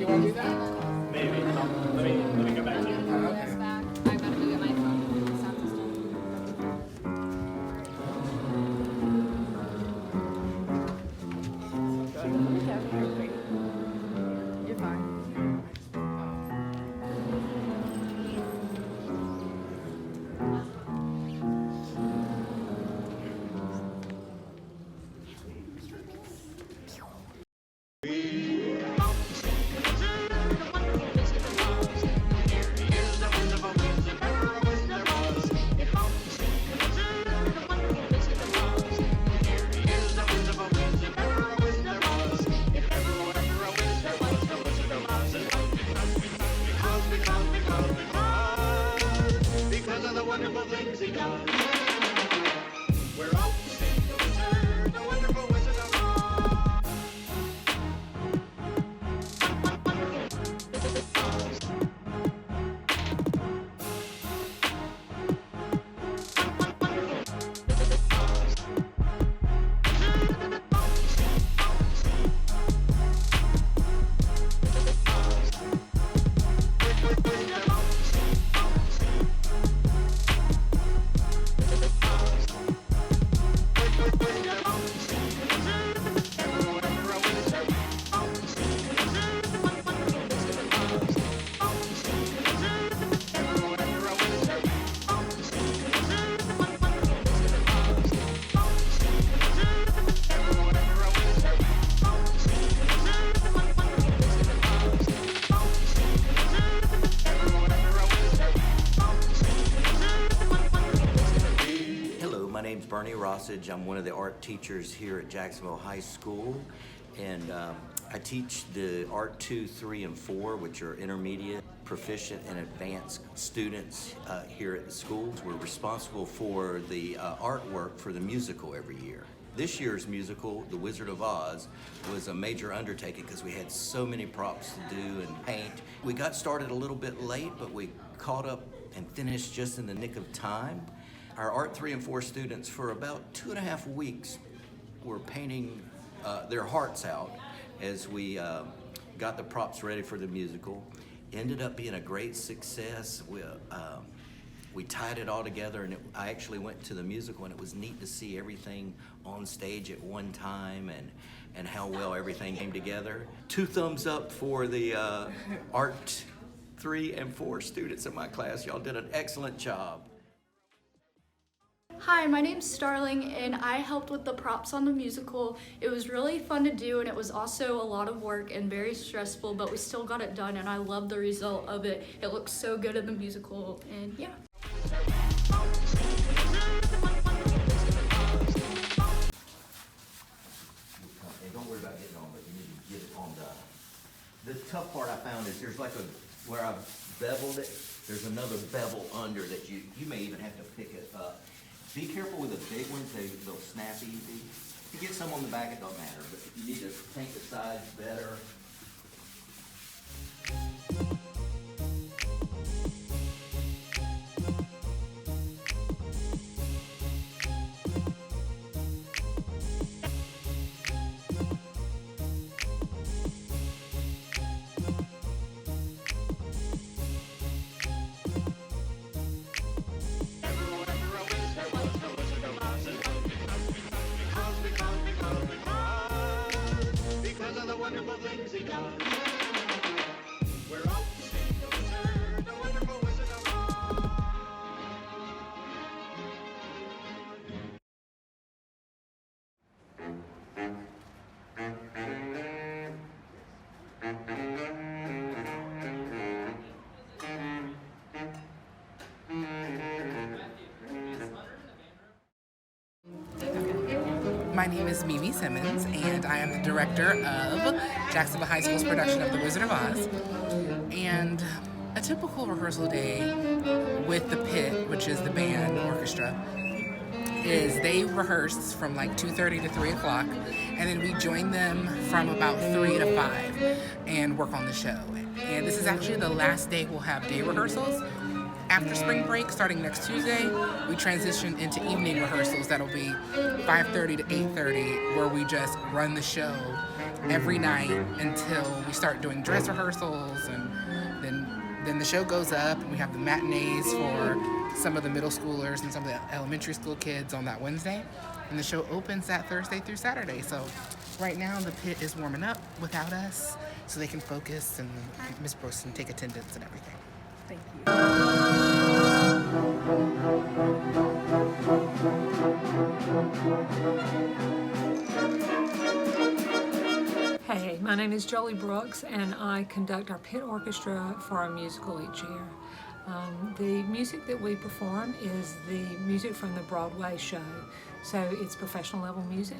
you want to do that? Maybe. Let me go back to you. Okay. I gotta go get my phone. Sound system. You're fine. Because of the wonderful things he does. We're off to see the wizard, the wonderful Wizard of Oz. My name's Bernie Rossage. I'm one of the art teachers here at Jacksonville High School, and I teach the Art 2, 3, and 4, which are intermediate, proficient, and advanced students here at the schools. We're responsible for the artwork for the musical every year. This year's musical, The Wizard of Oz, was a major undertaking because we had so many props to do and paint. We got started a little bit late, but we caught up and finished just in the nick of time. Our Art 3 and 4 students, for about 2.5 weeks, were painting their hearts out as we got the props ready for the musical. Ended up being a great success. We tied it all together, and I actually went to the musical, and it was neat to see everything on stage at one time and how well everything came together. 2 thumbs up for the Art 3 and 4 students in my class. Y'all did an excellent job. Hi, my name's Starling, and I helped with the props on the musical. It was really fun to do, and it was also a lot of work and very stressful, but we still got it done, and I love the result of it. It looks so good in the musical, and yeah. Don't worry about getting on, but you need to get it on the tough part I found is there's like where I've beveled it, there's another bevel under that you may even have to pick it up. Be careful with the big ones, they'll snap easy. If you get some on the back, it don't matter, but you need to paint the sides better. Because of the wonderful things he does. We're off to see the wizard, the wonderful Wizard of Oz. My name is Mimi Simmons, and I am the director of Jacksonville High School's production of The Wizard of Oz. And a typical rehearsal day with the pit, which is the band orchestra, is they rehearse from like 2:30 to 3 o'clock, and then we join them from about 3 to 5 and work on the show. And this is actually the last day we'll have day rehearsals. After spring break, starting next Tuesday, we transition into evening rehearsals that'll be 5:30 to 8:30, where we just run the show every night until we start doing dress rehearsals, and then the show goes up, and we have the matinees for some of the middle schoolers and some of the elementary school kids on that Wednesday, and the show opens that Thursday through Saturday. So right now the pit is warming up without us so they can focus, and Miss Brooks can take attendance and everything. Thank you. Hey, my name is Jolie Brooks, and I conduct our pit orchestra for our musical each year. The music that we perform is the music from the Broadway show, so it's professional level music.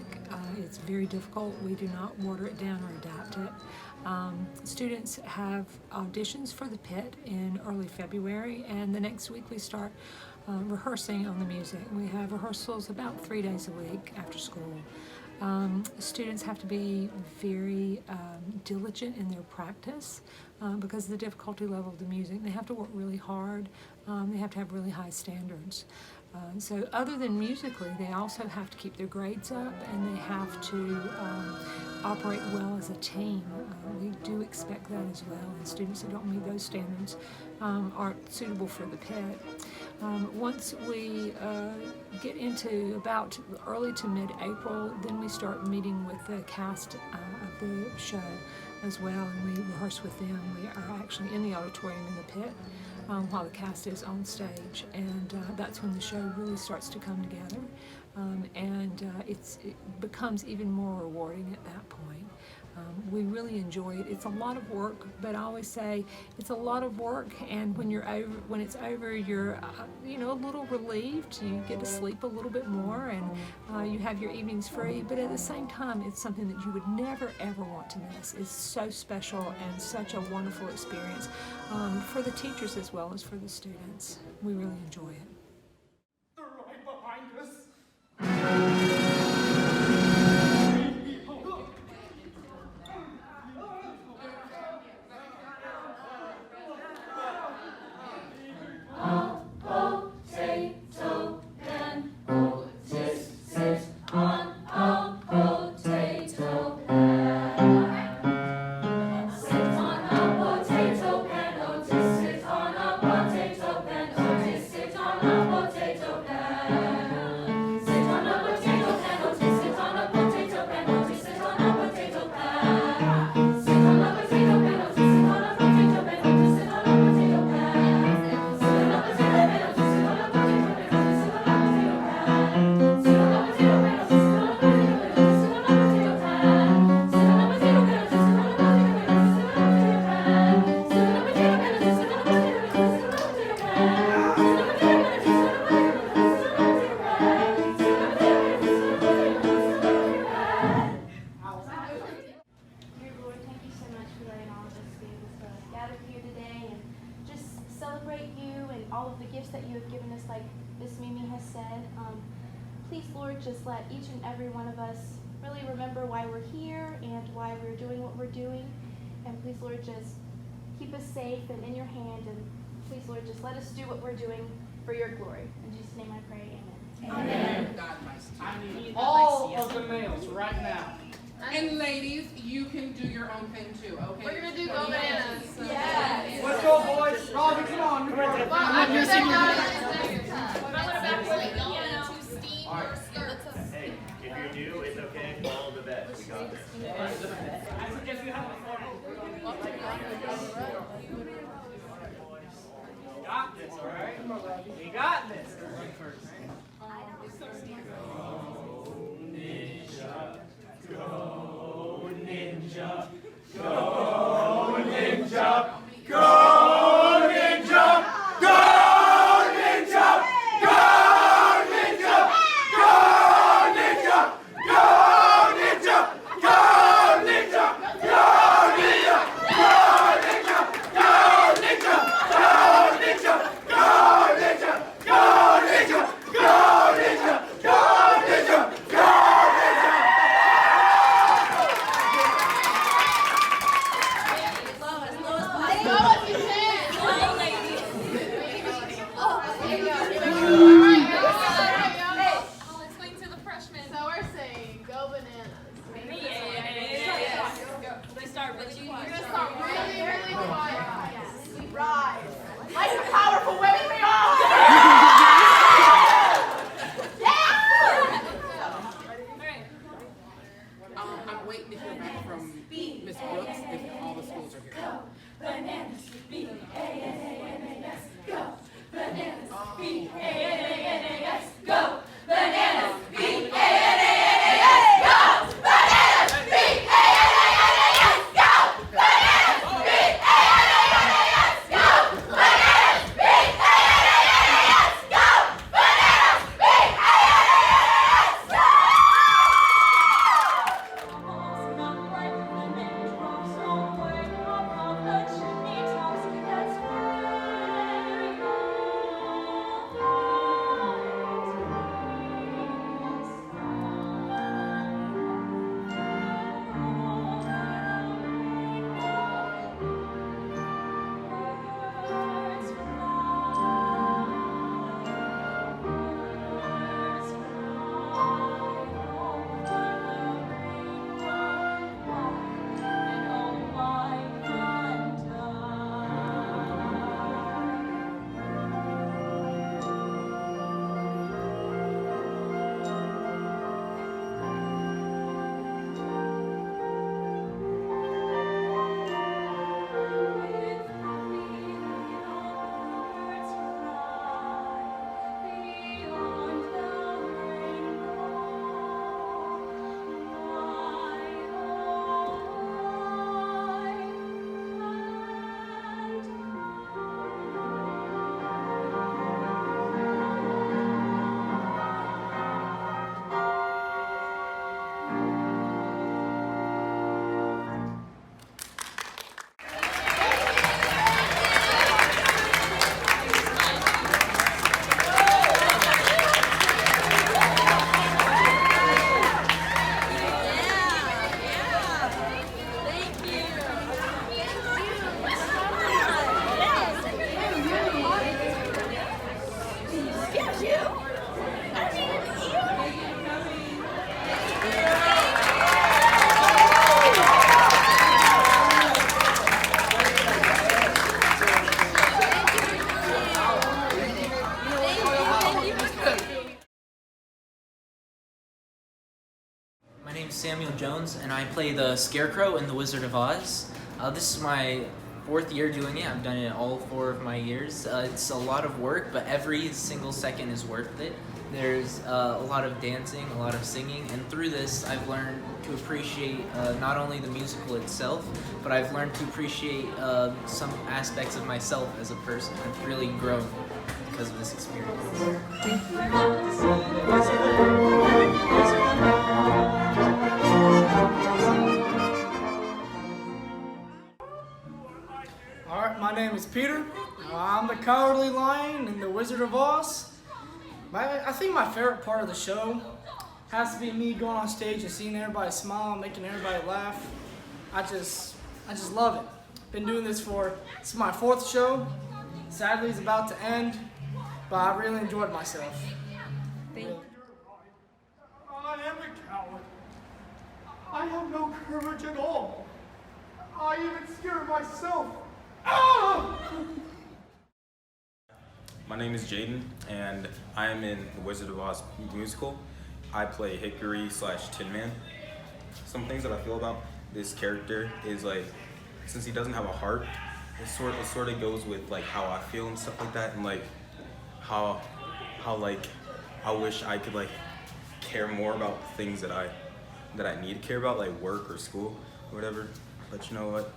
It's very difficult. We do not water it down or adapt it. Students have auditions for the pit in early February, and the next week we start rehearsing on the music. We have rehearsals about 3 days a week after school. Students have to be very diligent in their practice because of the difficulty level of the music. They have to work really hard. They have to have really high standards. So other than musically, they also have to keep their grades up, and they have to operate well as a team. We do expect that as well, and students that don't meet those standards aren't suitable for the pit. Once we get into about early to mid-April, then we start meeting with the cast of the show as well, and we rehearse with them. We are actually in the auditorium in the pit while the cast is on stage, and that's when the show really starts to come together, and it becomes even more rewarding at that point. We really enjoy it. It's a lot of work, but I always say it's a lot of work, and when it's over, you're a little relieved. You get to sleep a little bit more, and you have your evenings free. But at the same time, it's something that you would never ever want to miss. It's so special and such a wonderful experience for the teachers as well as for the students. We really enjoy it. They're right behind us. all of the gifts that you have given us, like Miss Mimi has said. Please, Lord, just let each and every one of us really remember why we're here and why we're doing what we're doing. And please, Lord, just keep us safe and in your hand. And please, Lord, just let us do what we're doing for your glory. In Jesus' name I pray, amen. Amen. I need all of the males right now. And ladies, you can do your own thing too, okay? We're gonna do go bananas. Yes. Let's go, boys. Robin, come on. Come on. Hey, if you're new, it's okay. Follow the vet. We got this. I suggest you have a photo. We got this, all right? We got this. Go ninja, go ninja, go ninja, go ninja, go ninja, go ninja, go ninja, go ninja, go ninja, go ninja, go ninja, go ninja, go ninja, go ninja, go ninja, go ninja, go ninja. I'll explain to the freshmen. So we're saying go bananas. Jones, and I play the Scarecrow in The Wizard of Oz. This is my 4th year doing it. I've done it all 4 of my years. It's a lot of work, but every single second is worth it. There's a lot of dancing, a lot of singing, and through this I've learned to appreciate not only the musical itself, but I've learned to appreciate some aspects of myself as a person. I've really grown because of this experience. Alright, my name is Peter. I'm the Cowardly Lion in The Wizard of Oz. I think my favorite part of the show has to be me going on stage and seeing everybody smile, making everybody laugh. I just love it. Been doing this is my 4th show. Sadly, it's about to end, but I really enjoyed myself. Thank you. I am a coward. I have no courage at all. I even scare myself. Ah! My name is Jaden, and I am in The Wizard of Oz musical. I play Hickory / Tin Man. Some things that I feel about this character is like, since he doesn't have a heart, it sort of goes with like how I feel and stuff like that, and like how like I wish I could like care more about things that I need to care about, like work or school or whatever. But you know what?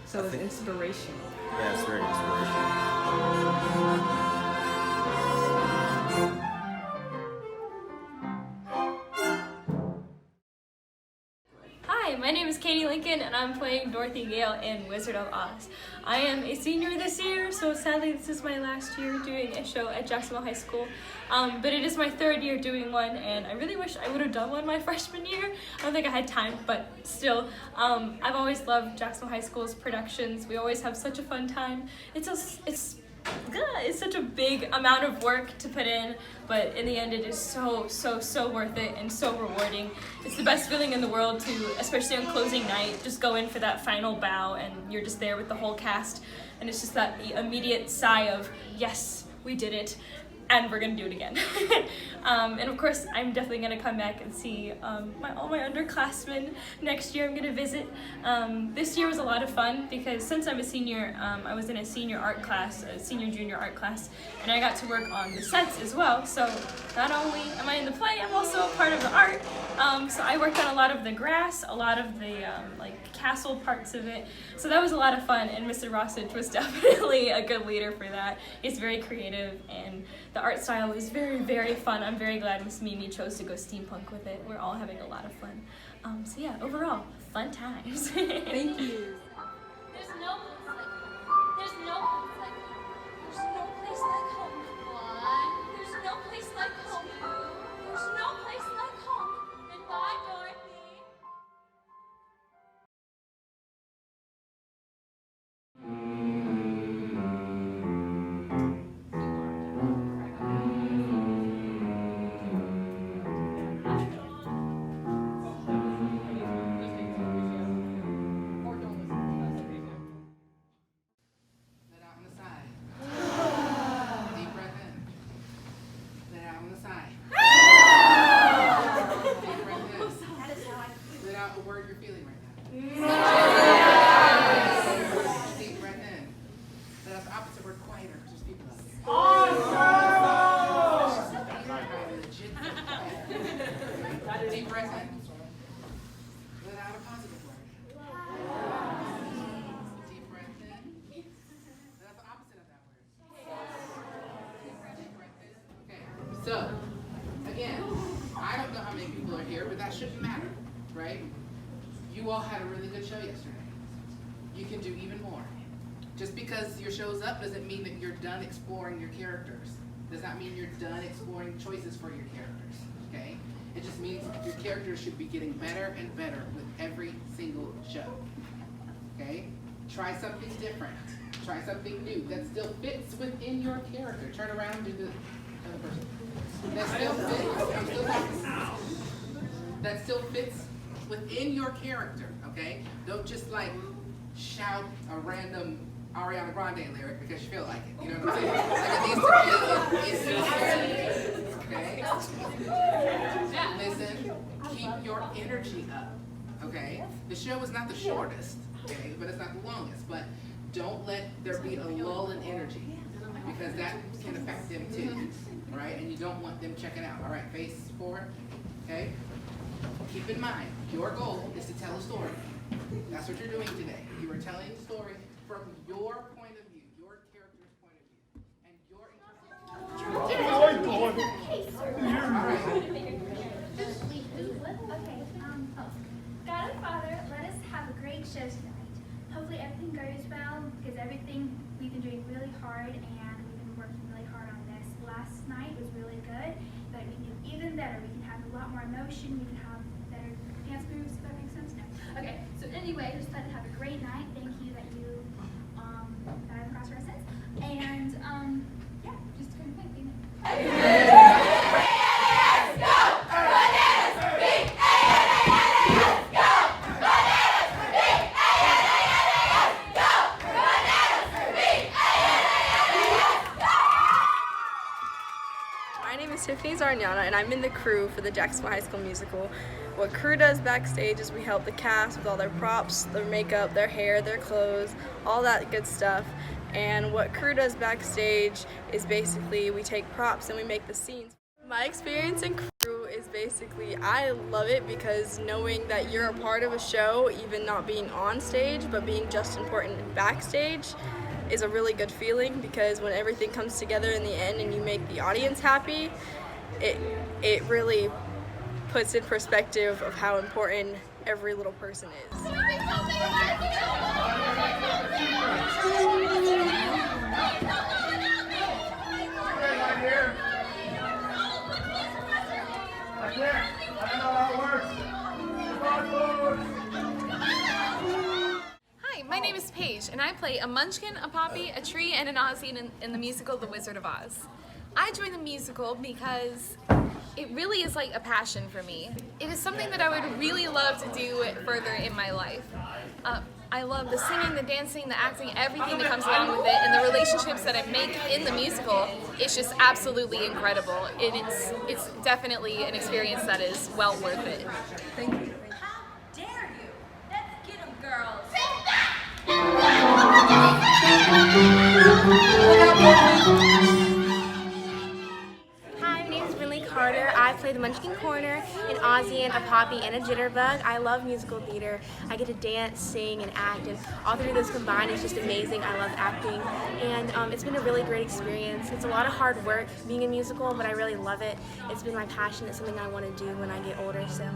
So it's inspirational. Yeah, it's very inspirational. Hi, my name is Katie Lincoln, and I'm playing Dorothy Gale in Wizard of Oz. I am a senior this year, so sadly this is my last year doing a show at Jacksonville High School. But it is my 3rd year doing one, and I really wish I would have done one my freshman year. I don't think I had time, but still. I've always loved Jacksonville High School's productions. We always have such a fun time. It's such a big amount of work to put in, but in the end it is so worth it and so rewarding. It's the best feeling in the world to, especially on closing night, just go in for that final bow and you're just there with the whole cast, and it's just that immediate sigh of, yes, we did it, and we're gonna do it again. And of course, I'm definitely gonna come back and see all my underclassmen next year. I'm gonna visit. This year was a lot of fun because since I'm a senior, I was in a senior junior art class, and I got to work on the sets as well. So not only am I in the play, I'm also a part of the art. So I worked on a lot of the grass, a lot of the like castle parts of it. So that was a lot of fun, and Mr. Rossage was definitely a good leader for that. He's very creative, and the art style is very fun. I'm very glad Miss Mimi chose to go steampunk with it. We're all having a lot of fun. So yeah, overall, fun times. Thank you. There's no place like home. What? There's no place like home. There's no place like home. And bye, Dorothy. Deep breath in. Let out a positive word. Deep breath in. That's the opposite of that word. Deep breath in. Okay, so, again, I don't know how many people are here, but that shouldn't matter, right? You all had a really good show yesterday. You can do even more. Just because your show's up doesn't mean that you're done exploring your characters. Does not mean you're done exploring choices for your characters, okay? It just means your characters should be getting better and better with every single show, okay? Try something different. Try something new that still fits within your character. Turn around and do the other person. That still fits, I'm still talking. That still fits within your character, okay? Don't just like shout a random Ariana Grande lyric because you feel like it. You know what I'm saying? Like it needs to be in your character. Okay? Listen, keep your energy up. Okay? The show is not the shortest, okay, but it's not the longest. But don't let there be a lull in energy, because that can affect them too. All right? And you don't want them checking out. All right, face forward. Okay? Keep in mind, your goal is to tell a story. That's what you're doing today. You are telling a story from your point of view, your character's point of view, and your God and Father, let us have a great show tonight. Hopefully everything goes well, because everything we've been doing really hard, and we've been working really hard on this. Last night was really good, but we can do even better. We can have a lot more emotion. We can have better dance moves. If that makes sense. No. Okay. So anyway, just let us have a great night. Thank you that you died on the cross for our sins, and yeah, just kind of thank you. My name is Tiffany Zarniana, and I'm in the crew for the Jacksonville High School musical. What crew does backstage is we help the cast with all their props, their makeup, their hair, their clothes, all that good stuff. And what crew does backstage is basically we take props and we make the scenes. My experience in crew is basically, I love it because knowing that you're a part of a show, even not being on stage, but being just important backstage, is a really good feeling, because when everything comes together in the end and you make the audience happy, it really puts in perspective of how important every little person is. Hi, my name is Paige, and I play a Munchkin, a Poppy, a Tree, and an Ozzy in the musical The Wizard of Oz. I joined the musical because it really is like a passion for me. It is something that I would really love to do further in my life. I love the singing, the dancing, the acting, everything that comes along with it, and the relationships that I make in the musical. It's just absolutely incredible. It's definitely an experience that is well worth it. Thank you. How dare you? Let's get 'em, girls. Hi, my name is Brinley Carter. I play the Munchkin Corner, an Ozzy, a Poppy, and a Jitterbug. I love musical theater. I get to dance, sing, and act, and all three of those combined is just amazing. I love acting, and it's been a really great experience. It's a lot of hard work being a musical, but I really love it. It's been my passion. It's something I want to do when I get older, so.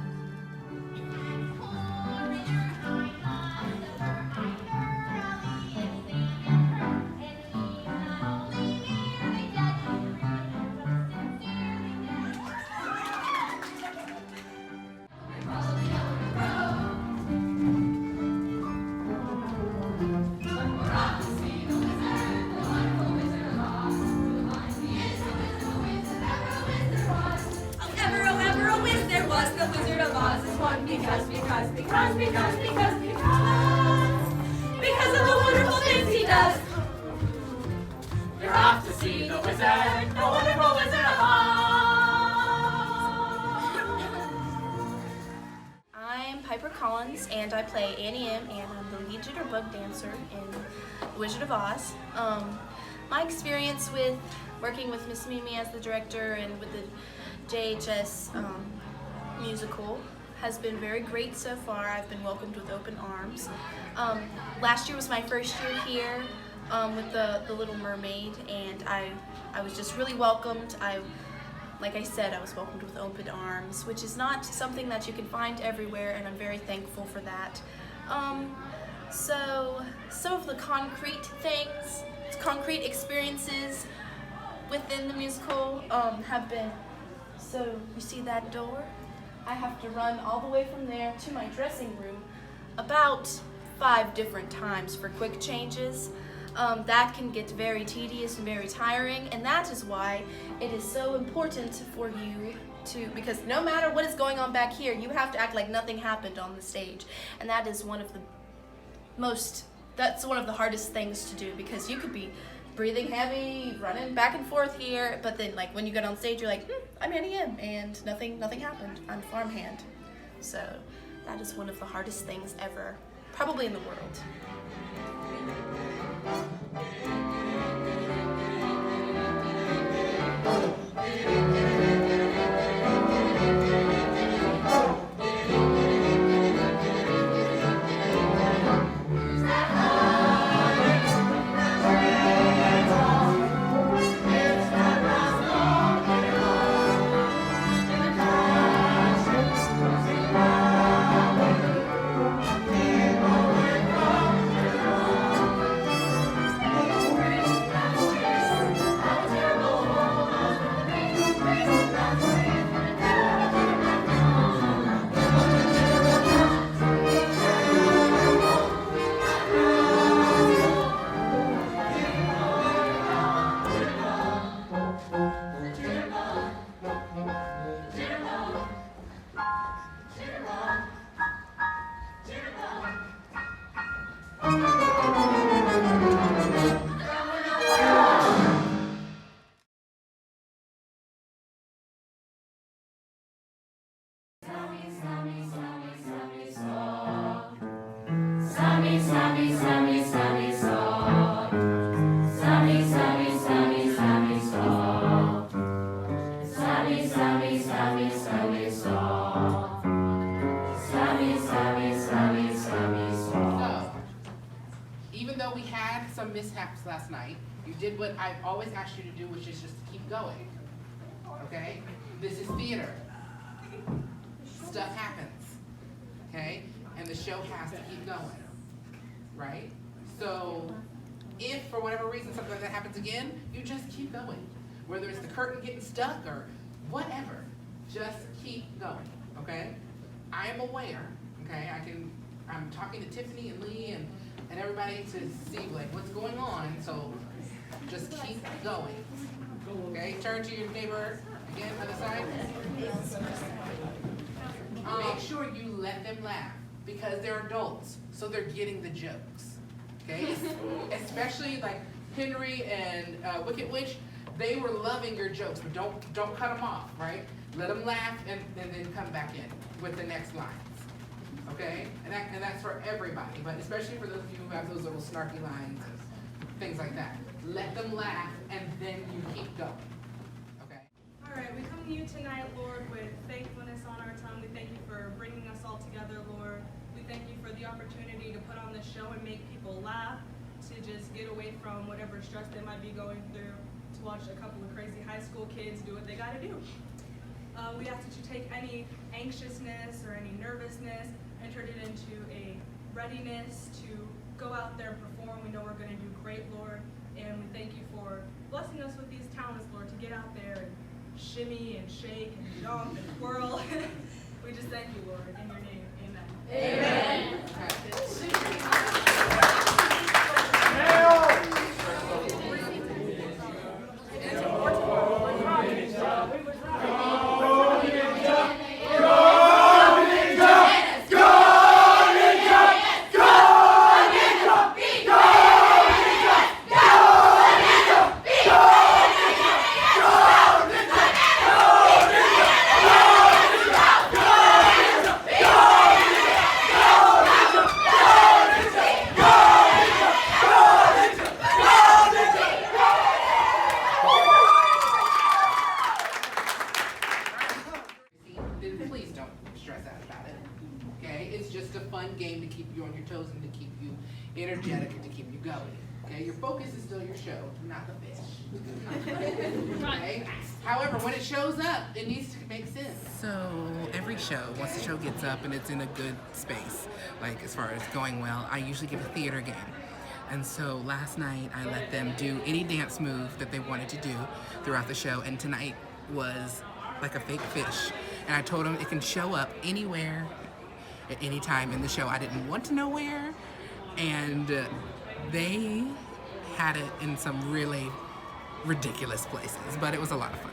Because of the wonderful things he does. You're off to see the wizard, the wonderful Wizard of Oz. I'm Piper Collins, and I play Annie M, and I'm the lead Jitterbug dancer in The Wizard of Oz. My experience with working with Miss Mimi as the director and with the JHS musical has been very great so far. I've been welcomed with open arms. Last year was my first year here with the Little Mermaid, and I was just really welcomed. Like I said, I was welcomed with open arms, which is not something that you can find everywhere, and I'm very thankful for that. So some of the concrete things, concrete experiences within the musical have been, so you see that door? I have to run all the way from there to my dressing room about 5 different times for quick changes. That can get very tedious and very tiring, and that is why it is so important for you to, because no matter what is going on back here, you have to act like nothing happened on the stage. And that is one of the hardest things to do, because you could be breathing heavy, running back and forth here. But then, like, when you get on stage, you're like, I'm Annie M, and nothing happened. I'm farmhand. So that is one of the hardest things ever, probably in the world. Even though we had some mishaps last night, you did what I've always asked you to do, which is just to keep going. Okay? This is theater. Stuff happens. Okay? And the show has to keep going. Right? So, if for whatever reason something like that happens again, you just keep going. Whether it's the curtain getting stuck or whatever, just keep going. Okay? I am aware. Okay? I'm talking to Tiffany and Lee and everybody to see like what's going on, so just keep going. Okay, turn to your neighbor again, other side. Make sure you let them laugh because they're adults, so they're getting the jokes. Okay, especially like Henry and Wicked Witch, they were loving your jokes, but don't cut them off, right? Let them laugh and then come back in with the next line. Okay, and that's for everybody, but especially for those of you who have those little snarky lines and things like that. Let them laugh, and then you keep going. Okay. All right, we come to you tonight, Lord, with thankfulness on our tongue. We thank you for bringing us all together, Lord. We thank you for the opportunity to put on this show and make people laugh, to just get away from whatever stress they might be going through, to watch a couple of crazy high school kids do what they got to do. We ask that you take any anxiousness or any nervousness and turn it into a readiness to go out there and perform. We know we're going to do great, Lord, and we thank you for blessing us with these talents, Lord, to get out there and shimmy and shake and jump and twirl. We just thank you, Lord, in your name. Amen. energetic and to keep you going. Okay, your focus is still your show, not the fish. Okay? However, when it shows up, it needs to make sense. So every show, once the show gets up and it's in a good space, like as far as going well, I usually give a theater game. And so last night I let them do any dance move that they wanted to do throughout the show, and tonight was like a fake fish. And I told them it can show up anywhere at any time in the show. I didn't want to know where, and they had it in some really ridiculous places, but it was a lot of fun.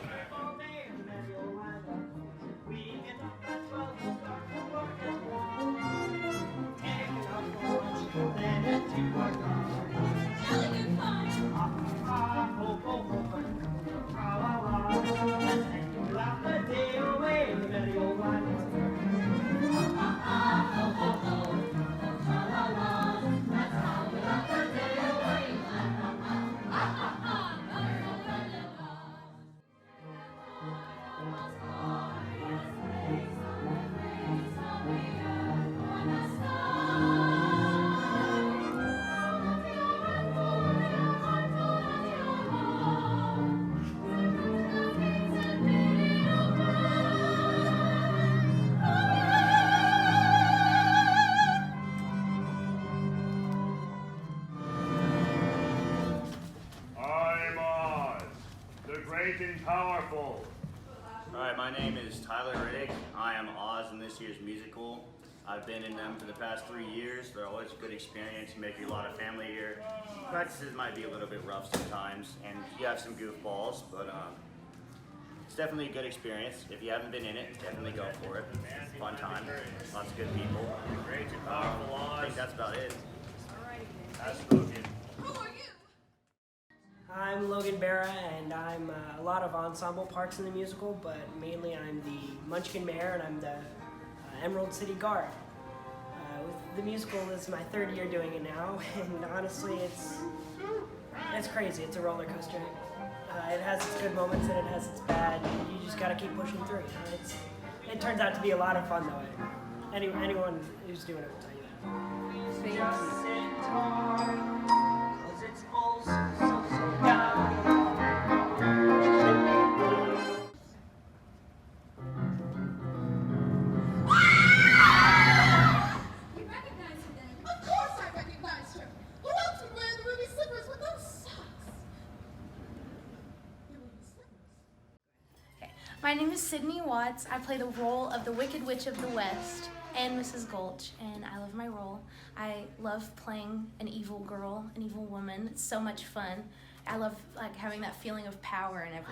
great and powerful. Alright, my name is Tyler Riddick. I am Oz in this year's musical. I've been in them for the past 3 years. They're always a good experience. You make a lot of family here. Practices might be a little bit rough sometimes, and you have some goofballs, but it's definitely a good experience. If you haven't been in it, definitely go for it. It's a fun time. Lots of good people. Great and powerful I think that's about it. As spoken. I'm Logan Barra, and I'm a lot of ensemble parts in the musical, but mainly I'm the Munchkin Mayor, and I'm the Emerald City Guard. With the musical, this is my 3rd year doing it now, and honestly, it's crazy. It's a roller coaster. It has its good moments and it has its bad. You just gotta keep pushing through. It turns out to be a lot of fun, though. Anyone who's doing it will tell you that. My name is Sydney Watts. I play the role of the Wicked Witch of the West and Mrs. Gulch, and I love my role. I love playing an evil girl, an evil woman. It's so much fun. I love having that feeling of power and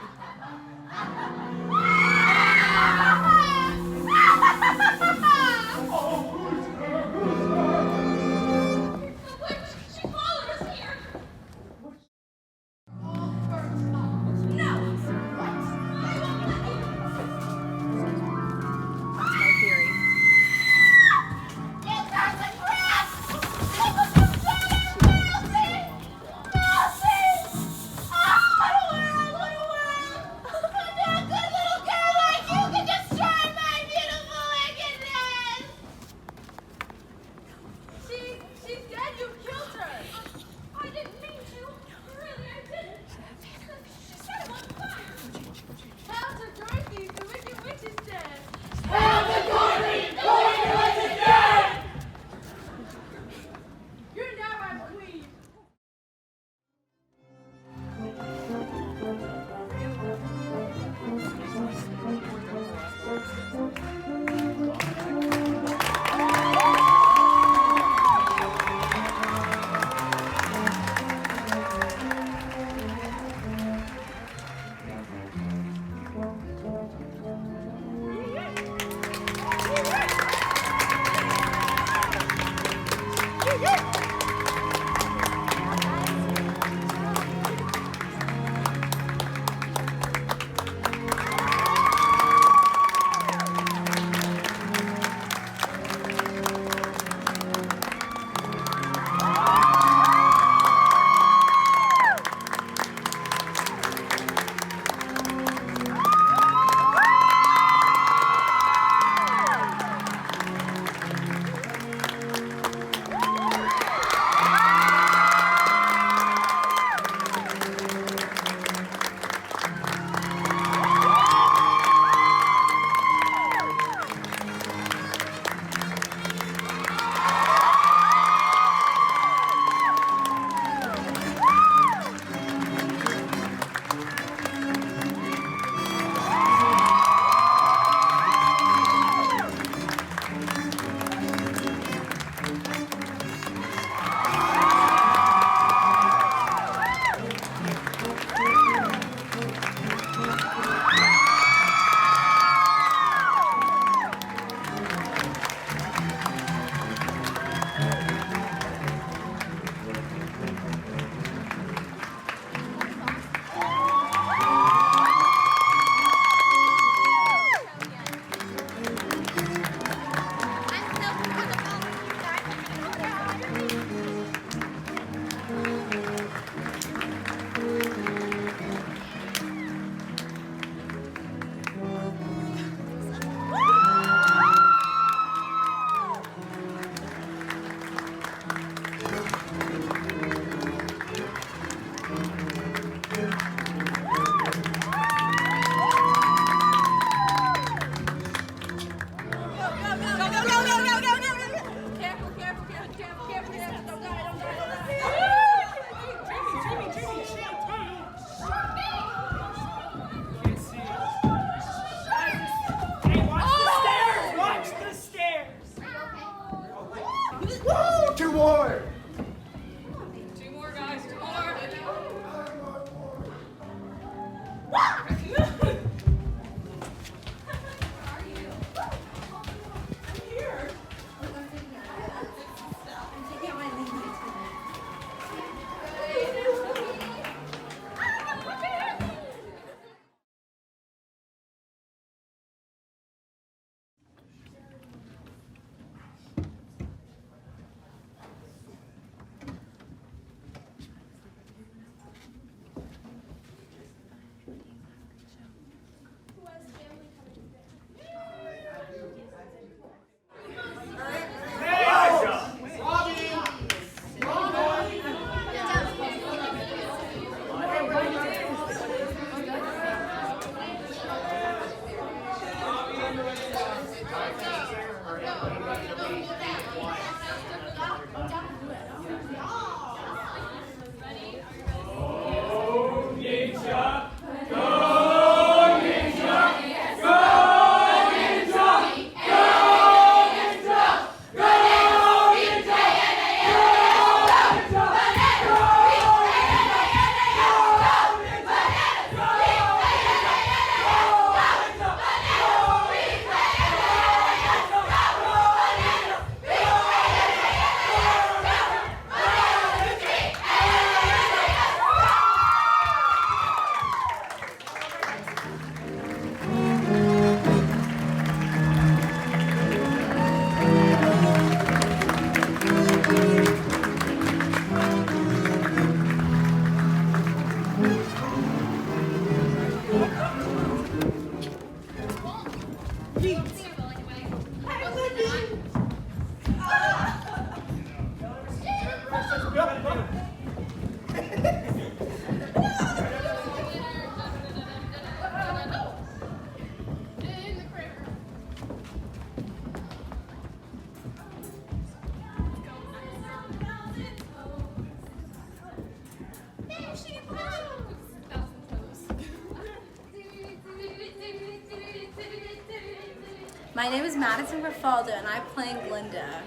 My name is Madison Grafaldo and I'm playing Glinda.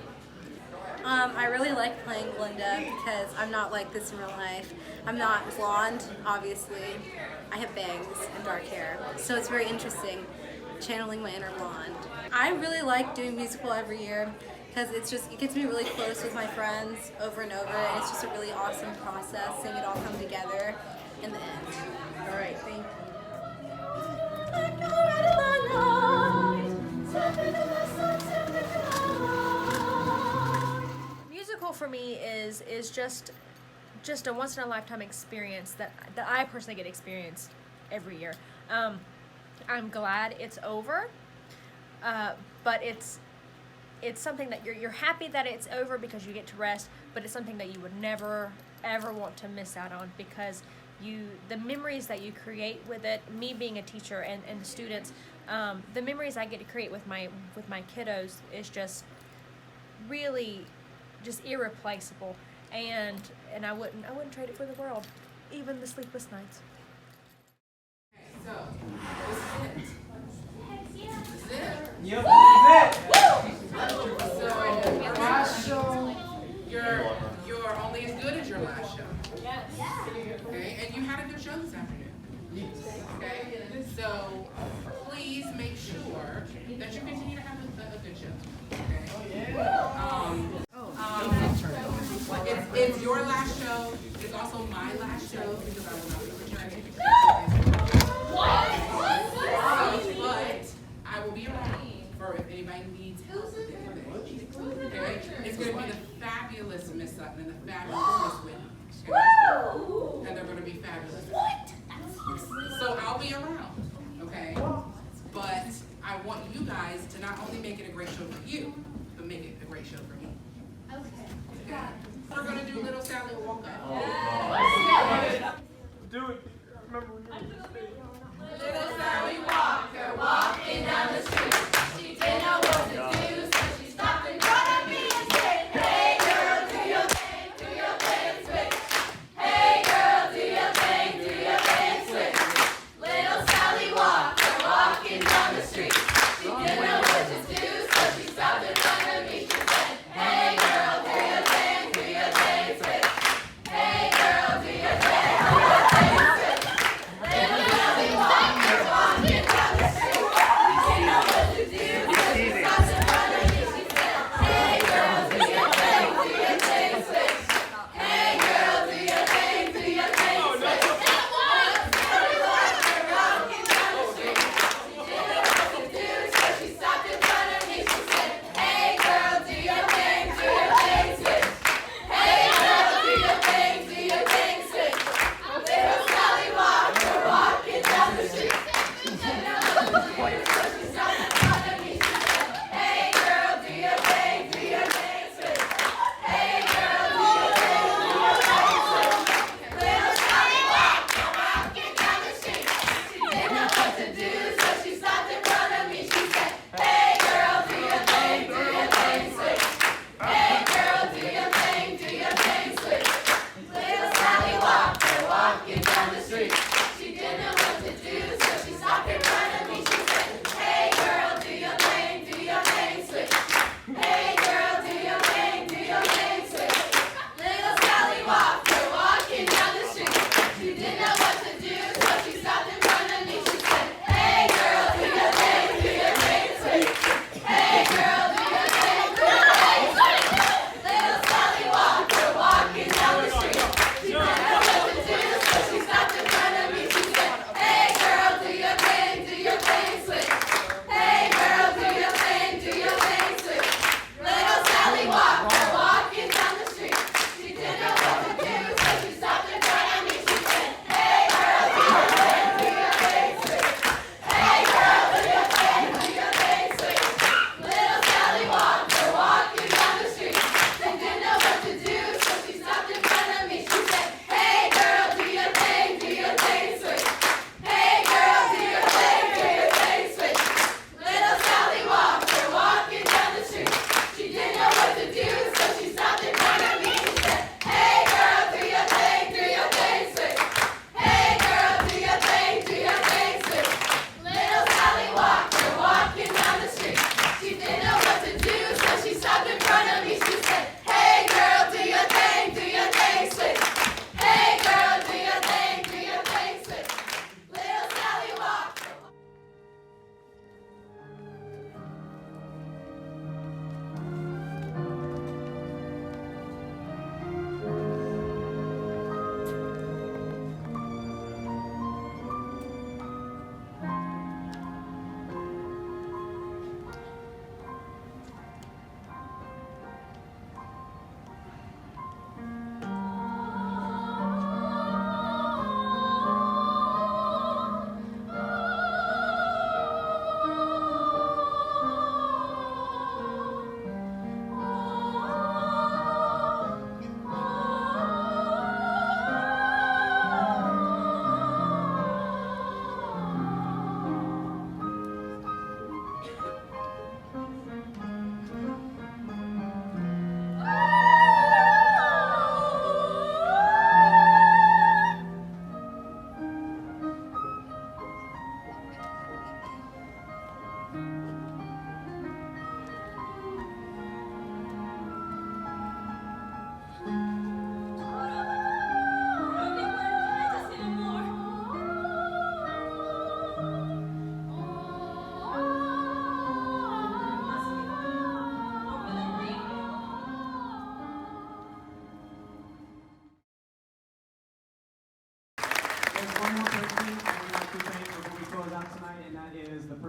I really like playing Glinda because I'm not like this in real life. I'm not blonde, obviously. I have bangs and dark hair, so it's very interesting channeling my inner blonde. I really like doing musical every year because it gets me really close with my friends over and over, and it's just a really awesome process seeing it all come together in the end. All right, thank you. Musical for me is just a once in a lifetime experience that I personally get experienced every year. I'm glad it's over, but it's something that you're happy that it's over because you get to rest, but it's something that you would never ever want to miss out on because the memories that you create with it, me being a teacher and the students, the memories I get to create with my kiddos is just really just irreplaceable, and I wouldn't trade it for the world, even the sleepless nights. So, this is it. Yep, So, your last show, you're only as good as your last show. Yes. Okay, and you had a good show this afternoon. Okay, so please make sure that you continue to have a good show. Okay. It's your last show. It's also my last show because I will not be returning. But I will be around for if anybody needs help with anything. Okay? It's going to be the fabulous Miss Sutton and the fabulous Miss Whitney. Okay? And they're going to be fabulous. What? So I'll be around. Okay? But I want you guys to not only make it a great show for you, but make it a great show for me. Okay? We're going to do Little Sally walk up. Do it. Remember when you were just saying. Little Sally Walker walking down the street. She didn't know what to do, so she stopped in front of me and said, "Hey girl, do your thing, switch. Hey girl, do your thing, switch." Little Sally Walker walking down the street. She didn't know what to do, so she stopped in front of me. She said, "Hey girl, do your thing, switch. Hey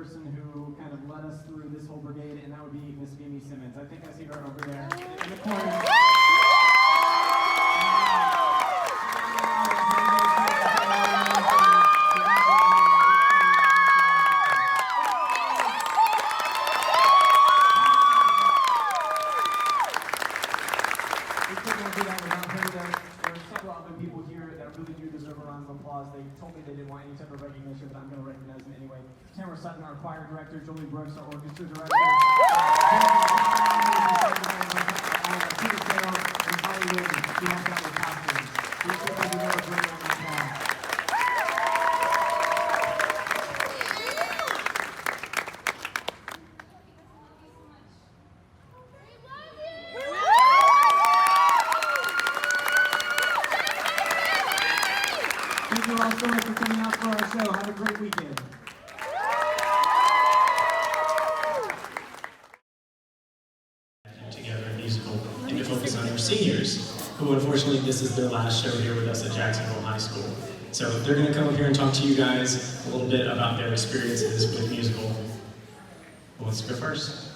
person who kind of led us through this whole brigade, and that would be Miss Mimi Simmons. I think I see her over there in the corner. They told me they didn't want any type of recognition, but I'm going to recognize them anyway. Tamara Sutton, our choir director, Jolie Brooks, our orchestra director, Peter Carroll, and Holly Wilson, who helped out with costumes. We hope you have a great round of applause. Thank you all so much for coming out for our show. Have a great weekend. Together a musical and to focus on our seniors, who unfortunately this is their last show here with us at Jacksonville High School. So they're going to come up here and talk to you guys a little bit about their experiences with musical. Who wants to go first?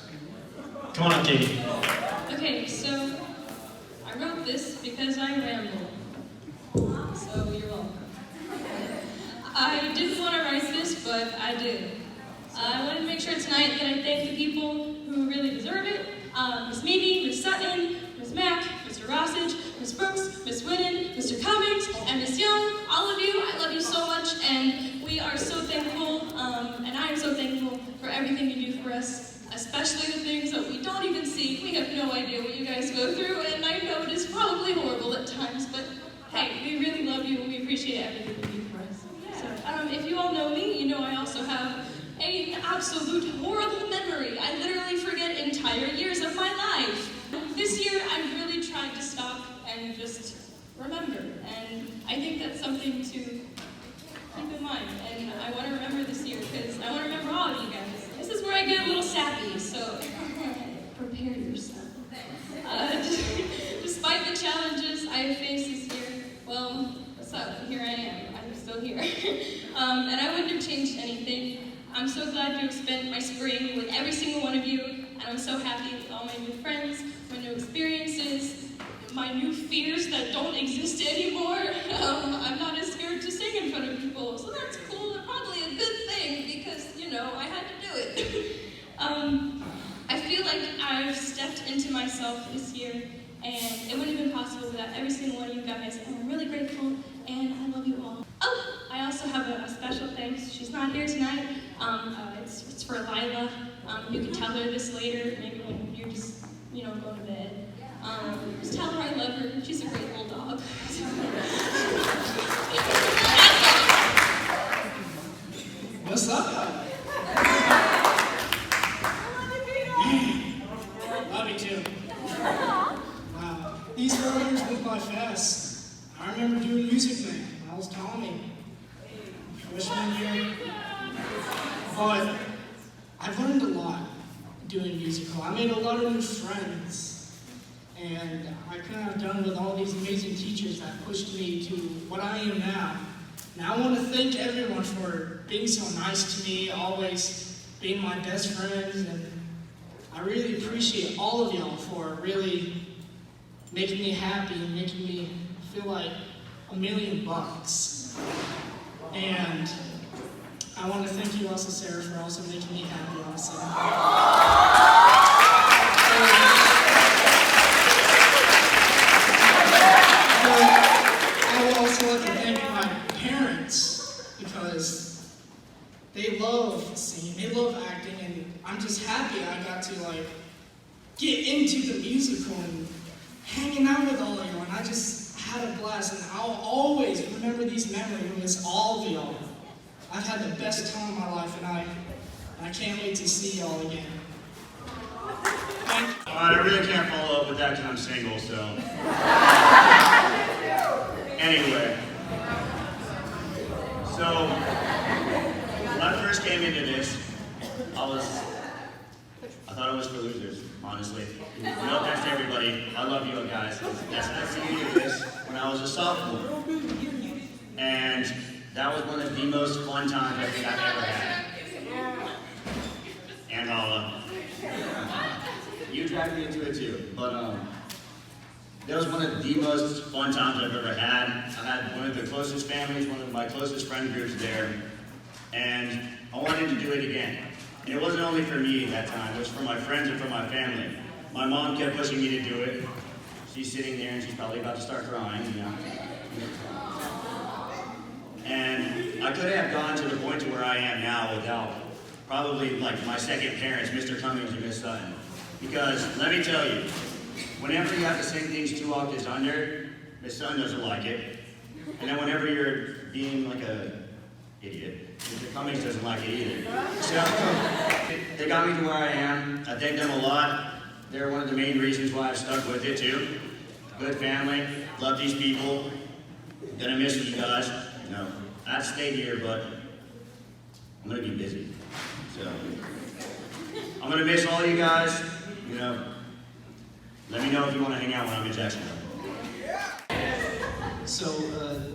Come on up, Katie. Okay, so I wrote this because I ramble. So you're welcome. I didn't want to write this, but I did. I wanted to make sure tonight that I thank the people who really deserve it. Miss Mimi, Miss Sutton, Miss Mack, Mr. Rossage, Miss Brooks, Miss Whitten, Mr. Cummings, and Miss Young. All of you, I love you so much, and we are so thankful, and I am so thankful for everything you do for us, especially the things that we don't even see. We have no idea what you guys go through, and I know it is probably horrible at times, but hey, we really love you, and we appreciate everything you do for us. So, if you all know me, you know I also have an absolute horrible memory. I literally forget entire years of my life. This year, I've really tried to stop and just remember, and I think that's something to keep in mind, and I want to remember this year, because I want to remember all of you guys. This is where I get a little sappy, so prepare yourself. Despite the challenges I have faced this year, well, so here I am. I'm still here. And I wouldn't have changed anything. I'm so glad to have spent my spring with every single one of you, and I'm so happy with all my new friends, my new experiences, my new fears that don't exist anymore. I'm not as scared to sing in front of people, so that's cool and probably a good thing because, you know, I had to do it. I feel like I've stepped into myself this year, and it wouldn't have been possible without every single one of you guys, and I'm really grateful, and I love you all. Oh, I also have a special thanks. She's not here tonight. It's for Lila. You can tell her this later, maybe when you're just, you know, going to bed. Just tell her I love her. She's a great little dog. What's up? Love you too. Wow, these 4 years went by fast. I remember doing Music Night when I was Tommy, freshman year. But I've learned a lot doing musical. I made a lot of new friends, and I couldn't have done with all these amazing teachers that pushed me to what I am now. And I want to thank everyone for being so nice to me, always being my best friends, and I really appreciate all of y'all for really making me happy and making me feel like $1,000,000. And I want to thank you also, Sarah, for also making me happy also. I would also like to thank my parents because they love singing, they love acting, and I'm just happy I got to like get into the musical and hanging out with all of you, and I just had a blast, and I'll always remember these memories with all of y'all. I've had the best time of my life, and I can't wait to see y'all again. I really can't follow up with that because I'm single, so. Anyway. So, when I first came into this, I thought it was for losers, honestly. No offense to everybody, I love you guys. I seen you this when I was a sophomore. And that was one of the most fun times I think I've ever had. Paula. You dragged me into it too, but that was one of the most fun times I've ever had. I had one of the closest families, one of my closest friend groups there, and I wanted to do it again. And it wasn't only for me that time, it was for my friends and for my family. My mom kept pushing me to do it. She's sitting there and she's probably about to start crying, you know. And I could have gone to the point to where I am now without probably like my second parents, Mr. Cummings and Miss Sutton. Because let me tell you, whenever you have to sing things 2 octaves under, Miss Sutton doesn't like it. And then whenever you're being like a idiot, Mr. Cummings doesn't like it either. So they got me to where I am. I thank them a lot. They're one of the main reasons why I've stuck with it too. Good family, love these people. Gonna miss you guys. You know, I'd stay here, but I'm gonna be busy. So I'm gonna miss all you guys. You know, let me know if you want to hang out when I'm in Jacksonville. So,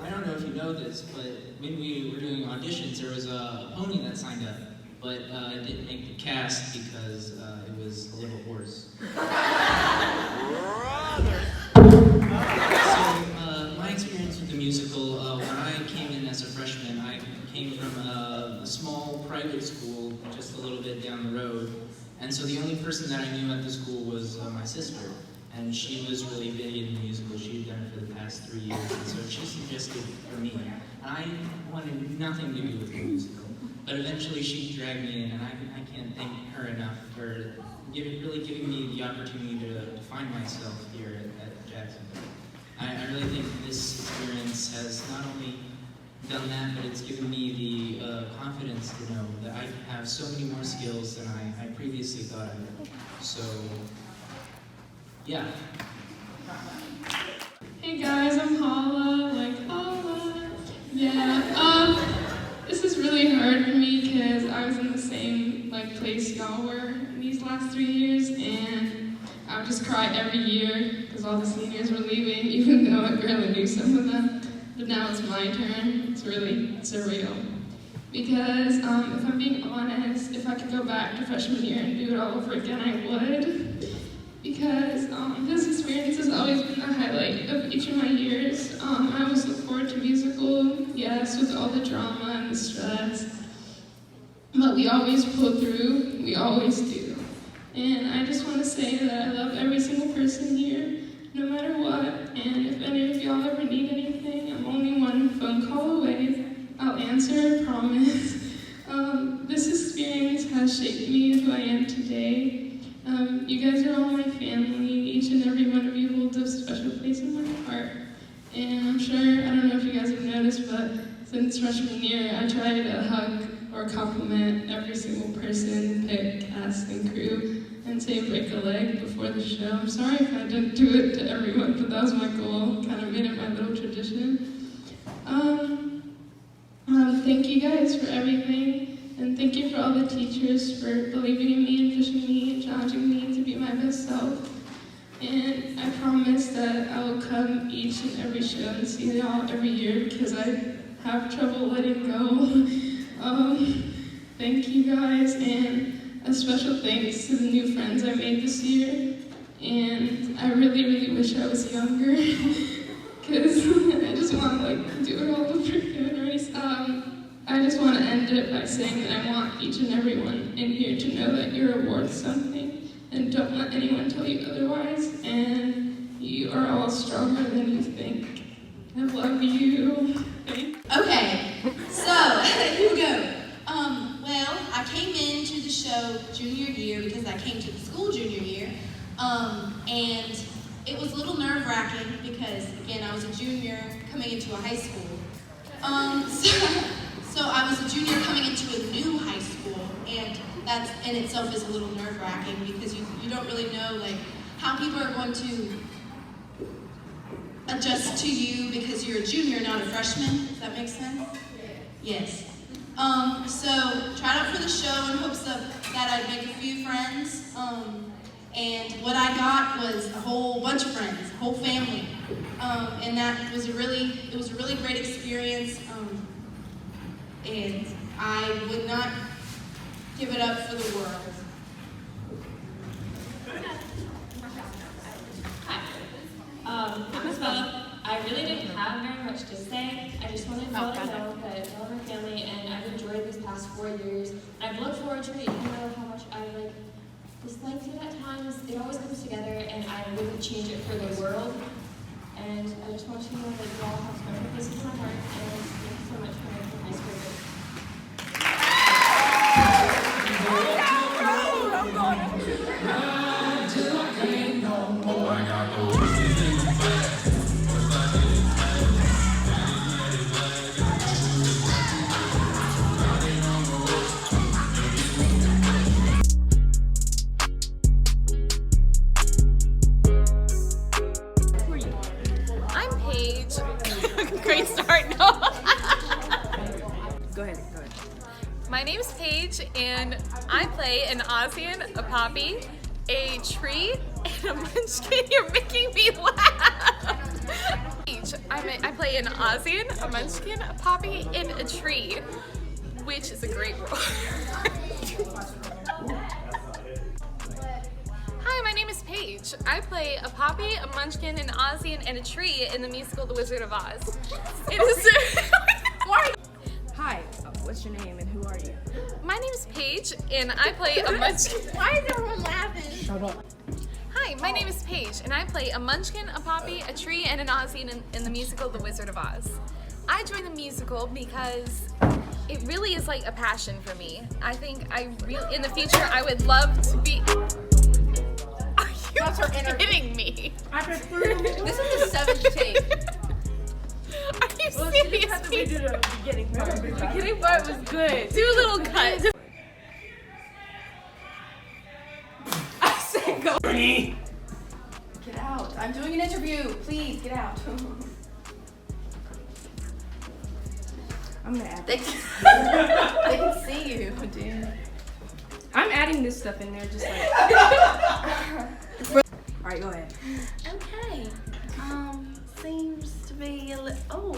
I don't know if you know this, but when we were doing auditions, there was a pony that signed up, but it didn't make the cast because it was a little hoarse. So, my experience with the musical, when I came in as a freshman, I came from a small private school just a little bit down the road, and so the only person that I knew at the school was my sister. And she was really big in the musical. She had done it for the past 3 years, and so she suggested for me. And I wanted nothing to do with the musical. But eventually she dragged me in, and I can't thank her enough for really giving me the opportunity to find myself here at Jacksonville. I really think this experience has not only done that, but it's given me the confidence to know that I have so many more skills than I previously thought I would. So, yeah. Hey guys, I'm Paula, Yeah, this is really hard for me because I was in the same place y'all were these last 3 years, and I would just cry every year because all the seniors were leaving, even though I barely knew some of them. But now it's my turn. It's really surreal. Because if I'm being honest, if I could go back to freshman year and do it all over again, I would. Because this experience has always been the highlight of each of my years. I always look forward to musical, yes, with all the drama and the stress. But we always pull through, we always do. And I just want to say that I love every single person here, no matter what. And if any of y'all ever need anything, I'm only one phone call away. I'll answer, I promise. This experience has shaped me to who I am today. You guys are all my family. Each and every one of you holds a special place in my heart. And I'm sure, I don't know if you guys have noticed, but since freshman year, I try to hug or compliment every single person, pick, cast, and crew, and say break a leg before the show. I'm sorry if I didn't do it to everyone, but that was my goal. Kind of made it my little tradition. Thank you guys for everything. And thank you for all the teachers for believing in me and pushing me and challenging me to be my best self. And I promise that I will come each and every show and see y'all every year because I have trouble letting go. Thank you guys, and a special thanks to the new friends I made this year. And I really, really wish I was younger because I just want to do it all over again. I just want to end it by saying that I want each and every one in here to know that you're worth something, and don't let anyone tell you otherwise, and you are all stronger than you think. I love you. Okay, so here we go. Well, I came into the show junior year because I came to the school junior year, and it was a little nerve-wracking because, again, I was a junior coming into a high school. So I was a junior coming into a new high school, and that in itself is a little nerve-wracking because you don't really know how people are going to adjust to you because you're a junior, not a freshman. Does that make sense? Yes. So tried out for the show in hopes of that I'd make a few friends, and what I got was a whole bunch of friends, a whole family, and that was a really great experience. And I would not give it up for the world. really didn't have very much to say. I just wanted y'all to know that y'all are my family, and I've enjoyed these past 4 years. I've looked forward to it, even though how much I disliked it at times. It always comes together, and I wouldn't change it for the world. And I just want you to know that you all have special places in my heart, and thank you so much for making high school great. I'm Paige. Great start. No. Go ahead. My name's Paige, and I play an Ozian, a Poppy, a Tree, and a Munchkin. You're making me laugh. Paige, I play an Ozian, a Munchkin, a Poppy, and a Tree, which is a great role. Hi, my name is Paige. I play a Poppy, a Munchkin, an Ozian, and a Tree in the musical The Wizard of Oz. It is. Hi, what's your name and who are you? My name is Paige, and I play a Munchkin. Why is everyone laughing? Shut up. Hi, my name is Paige, and I play a Munchkin, a Poppy, a Tree, and an Ozian in the musical The Wizard of Oz. I joined the musical because it really is like a passion for me. I think in the future I would love to be. Are you kidding me? This is the 7th take. Are you serious? We did a beginning part. The beginning part was good. Do a little cut. I said go. Get out. I'm doing an interview. Please, get out. I'm gonna add this. They can see you, dude. I'm adding this stuff in there just like... Alright, go ahead. Okay. Seems to be a little. Oh,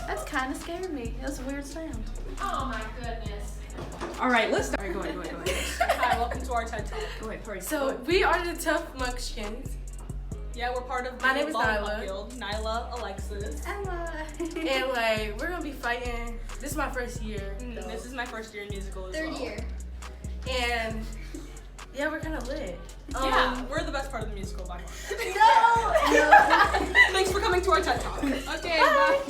that's kind of scared me. That's a weird sound. Oh my goodness. Alright, let's start. Alright, go ahead. Hi, welcome to our TED Talk. Go ahead, hurry. So, we are the Tough Munchkins. Yeah, we're part of the My name is Lollipop Nyla. Guild. Nyla, Alexis. Emma. And like, we're gonna be fighting. This is my first year. This is my first year in musical as well. Third year. And yeah, we're kind of lit. Yeah, we're the best part of the musical by far. No! Thanks for coming to our TED Talk. Okay, bye.